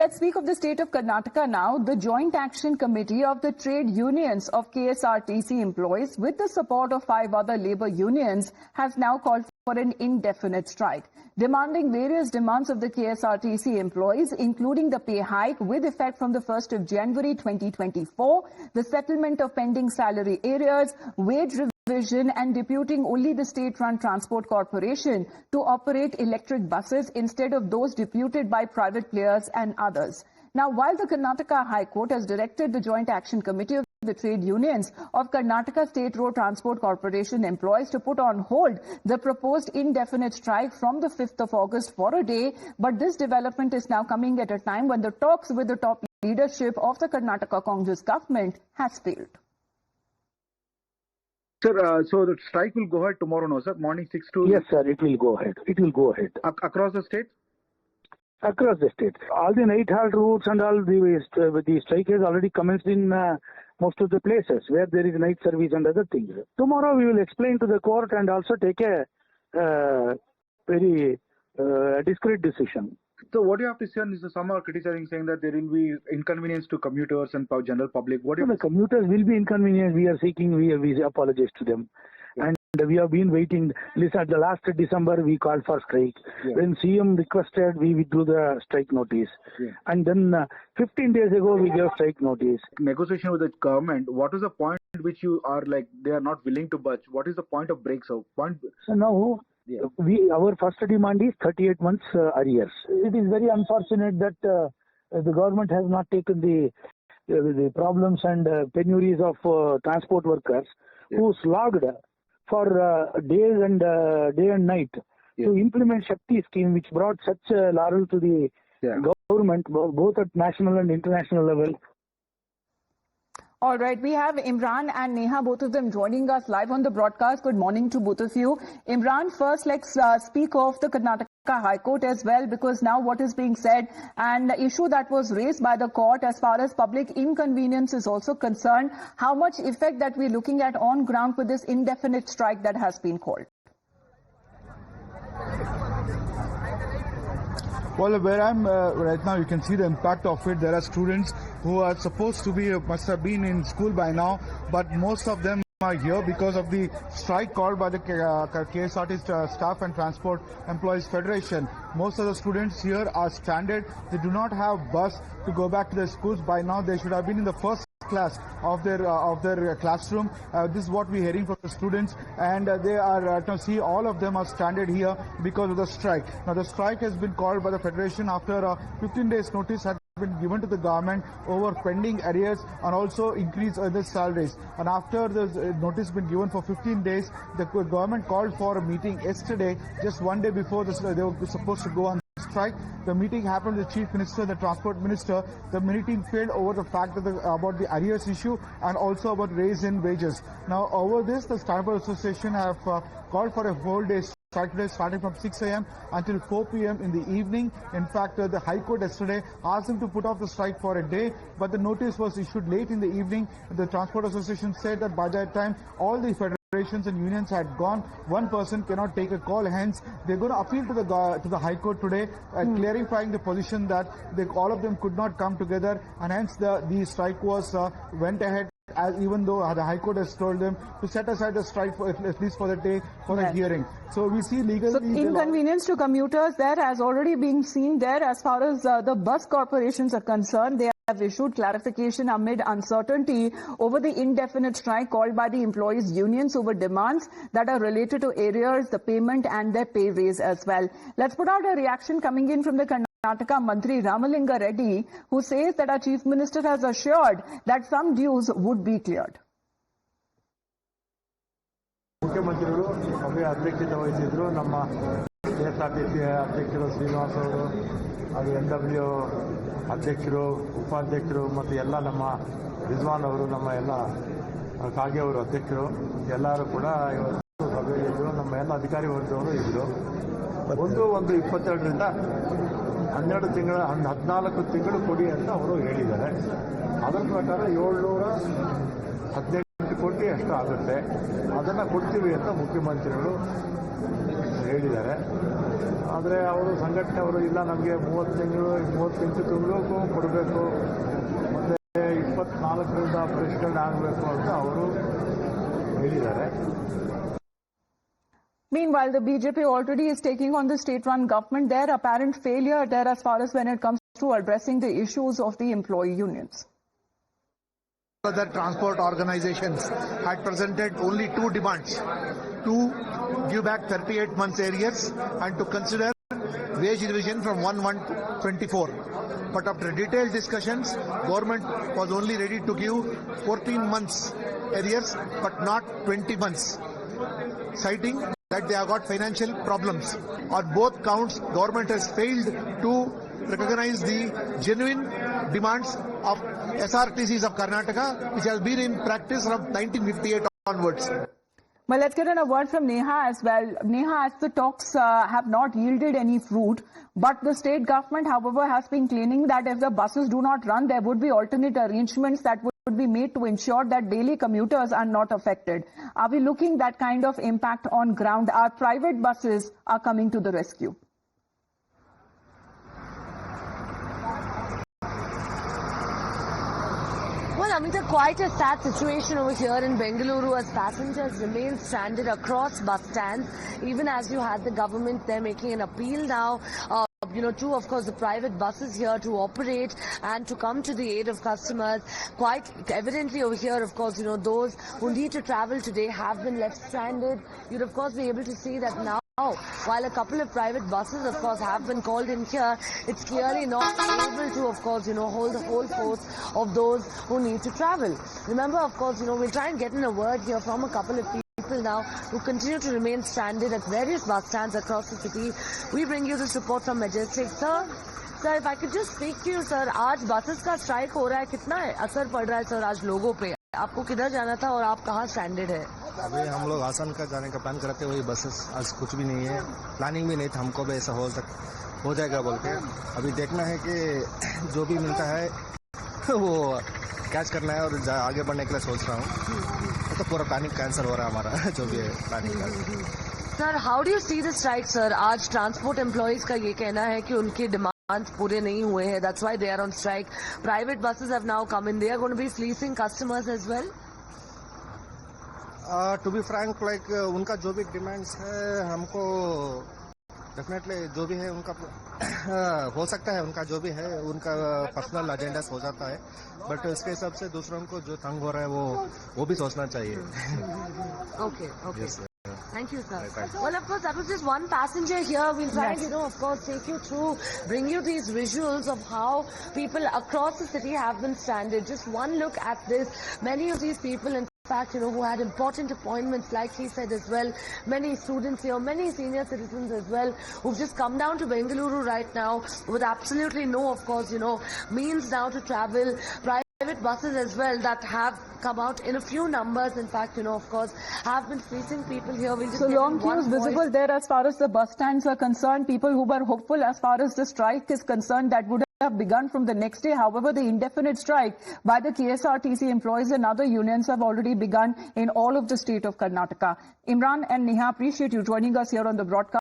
Let's speak of the state of Karnataka now. The Joint Action Committee of the trade unions of KSRTC employees, with the support of 5 other labour unions, has now called for an indefinite strike, demanding various demands of the KSRTC employees, including the pay hike with effect from the 1st of January 2024, the settlement of pending salary arrears, wage revision, and deputing only the state-run transport corporation to operate electric buses instead of those deputed by private players and others. Now, while the Karnataka High Court has directed the Joint Action Committee of the trade unions of Karnataka State Road Transport Corporation employees to put on hold the proposed indefinite strike from the 5th of August for a day, but this development is now coming at a time when the talks with the top leadership of the Karnataka Congress government has failed. Sir, so the strike will go ahead tomorrow, no, sir? Morning 6 to... Yes, sir, it will go ahead. It will go ahead. Across the state? Across the state. All the night halt routes and all the strike has already commenced in most of the places where there is night service and other things. Tomorrow we will explain to the court and also take a very discreet decision. So what do you have to say on this? Some are criticizing, saying that there will be inconvenience to commuters and general public. What do you the commuters will be inconvenienced. We are seeking, we apologize to them. Yeah. And we have been waiting. Listen, the last December we called for strike. Yeah. When CM requested, we withdrew the strike notice. Yeah. And then 15 days ago we gave strike notice. Negotiation with the government, what is the point which you are like, they are not willing to budge? What is the point of break? So now, yeah. Our first demand is 38 months arrears. It is very unfortunate that the government has not taken the problems and penuries of transport workers, yeah, who slogged for day and night, yeah, to implement Shakti scheme, which brought such a laurel to the, yeah, government, both at national and international level. All right, we have Imran and Neha, both of them joining us live on the broadcast. Good morning to both of you. Imran, first let's speak of the Karnataka High Court as well, because now what is being said and the issue that was raised by the court as far as public inconvenience is also concerned, how much effect that we're looking at on ground with this indefinite strike that has been called? Well, where I'm right now, you can see the impact of it. There are students who are supposed to be, must have been in school by now, but most of them are here because of the strike called by the KSRTC Staff and Transport Employees Federation. Most of the students here are stranded. They do not have bus to go back to their schools. By now, they should have been in the first class of their classroom. This is what we're hearing from the students, and they are see all of them are stranded here because of the strike. Now the strike has been called by the federation after 15 days notice had been given to the government over pending arrears and also increase the salaries. And after the notice been given for 15 days, the government called for a meeting yesterday, just one day before this, they were supposed to go on strike. The meeting happened with the Chief Minister, the Transport Minister. The meeting failed over the fact that about the arrears issue and also about raise in wages. Now, over this, the Transport Association have called for a whole day strike today, starting from 6 a.m. until 4 p.m. in the evening. In fact, the High Court yesterday asked them to put off the strike for a day, but the notice was issued late in the evening. The Transport Association said that by that time, all the federations and unions had gone. One person cannot take a call. Hence, they're going to appeal to the High Court today, clarifying the position that all of them could not come together, and hence the strike was went ahead. Even though the High Court has told them to set aside the strike for at least for the day for the hearing. So we see legally... So inconvenience to commuters there has already been seen there as far as the bus corporations are concerned. They have issued clarification amid uncertainty over the indefinite strike called by the employees' unions over demands that are related to arrears, the payment and their pay raise as well. Let's put out a reaction coming in from the Karnataka Mantri Ramalinga Reddy, who says that our Chief Minister has assured that some dues would be cleared. ಮುಖ್ಯಮಂತ್ರಿಗಳು ಸಭೆಯ ಅಧ್ಯಕ್ಷತೆ ವಹಿಸಿದ್ರು. ನಮ್ಮ KSRTC ಅಧ್ಯಕ್ಷರು ಶ್ರೀನಿವಾಸ್ ಅವರು, ಅದು NW ಅಧ್ಯಕ್ಷರು, ಉಪಾಧ್ಯಕ್ಷರು ಮತ್ತು ಎಲ್ಲ ನಮ್ಮ ರಿಜ್ವಾನ್ ಅವರು, ನಮ್ಮ ಎಲ್ಲ ಕಾಗೆ ಅವರು ಅಧ್ಯಕ್ಷರು ಎಲ್ಲರೂ ಕೂಡ ಇವತ್ತು ಸಭೆಯಲ್ಲಿದ್ದರು. ನಮ್ಮ ಎಲ್ಲ ಅಧಿಕಾರಿ ವರ್ಗದವರು ಇದ್ದರು. 1/1/22ರಿಂದ 12 ತಿಂಗಳ 14 ತಿಂಗಳು ಕೊಡಿ ಅಂತ ಅವರು ಹೇಳಿದ್ದಾರೆ. ಅದರ ಪ್ರಕಾರ 718 ಕೋಟಿ ಅಷ್ಟು ಆಗುತ್ತೆ. ಅದನ್ನು ಕೊಡ್ತೀವಿ ಅಂತ ಮುಖ್ಯಮಂತ್ರಿಗಳು ಹೇಳಿದ್ದಾರೆ. ಆದರೆ ಅವರು ಸಂಘಟನೆಯವರು ಇಲ್ಲ ನಮಗೆ 38 ತಿಂಗಳಿಗೂ ಕೊಡಬೇಕು ಮತ್ತು 24ರಿಂದ ಪರಿಷ್ಕರಣೆ ಆಗಬೇಕು ಅಂತ ಅವರು ಹೇಳಿದ್ದಾರೆ. Meanwhile, the BJP already is taking on the state-run government their apparent failure there as far as when it comes to addressing the issues of the employee unions. Other transport organizations had presented only two demands: to give back 38 months arrears and to consider wage revision from 1/1/24. But after detailed discussions, government was only ready to give 14 months arrears but not 20 months, citing that they have got financial problems. On both counts, government has failed to recognize the genuine demands of SRTCs of Karnataka, which has been in practice from 1958 onwards. Well, let's get in a word from Neha as well. Neha, as the talks have not yielded any fruit, but the state government, however, has been claiming that if the buses do not run, there would be alternate arrangements that would be made to ensure that daily commuters are not affected. Are we looking that kind of impact on ground? Our private buses are coming to the rescue. Well, Amita, quite a sad situation over here in Bengaluru as passengers remain stranded across bus stands, even as you had the government there making an appeal now. To, of course, the private buses here to operate and to come to the aid of customers. Quite evidently over here, of course, those who need to travel today have been left stranded. You'd, of course, be able to see that now. While a couple of private buses, of course, have been called in here, it's clearly not able to, of course, hold the whole force of those who need to travel. Remember, of course, we'll try and get in a word here from a couple of people now who continue to remain stranded at various bus stands across the city. We bring you this report from Majestic. Sir, if I could just speak to you, sir, आज buses का strike हो रहा है, कितना असर पड़ रहा है सर आज लोगों पे? आपको किधर जाना था और आप कहाँ स्टैंडर्ड है? अभी हम लोग आसन का जाने का प्लान करते हुए बसेस आज कुछ भी नहीं है, प्लानिंग भी नहीं था, हमको भी ऐसा हो जाएगा बोल के अभी देखना है कि जो भी मिलता है वो कैच करना है और आगे बढ़ने के लिए सोच रहा हूँ. तो पूरा प्लानिंग कैंसिल हो रहा है हमारा जो भी है प्लानिंग का. Sir, how do you see the strike sir? आज ट्रांसपोर्ट एम्प्लॉइज का ये कहना है कि उनके डिमांड पूरे नहीं हुए हैं, that's why they are on strike. Private buses have now come in, they are going to be fleecing customers as well. To be frank, like उनका जो भी डिमांड्स है हमको डेफिनेटली जो भी है उनका हो सकता है, उनका जो भी है उनका पर्सनल एजेंडा हो जाता है, बट उसके हिसाब से दूसरों को जो तंग हो रहा है वो भी सोचना चाहिए. Okay. Yes, thank you, sir. Well, of course, that was just one passenger here. We'll try and, of course, take you through, bring you these visuals of how people across the city have been stranded. Just one look at this. Many of these people, in fact, who had important appointments, like he said as well, many students here, many senior citizens as well, who've just come down to Bengaluru right now with absolutely no, of course, means now to travel. Private buses as well that have come out in a few numbers, in fact, of course, have been facing people here. We'll just so long queues visible there as far as the bus stands are concerned. People who were hopeful as far as the strike is concerned, that would have begun from the next day. However, the indefinite strike by the KSRTC employees and other unions have already begun in all of the state of Karnataka. Imran and Neha, appreciate you joining us here on the broadcast.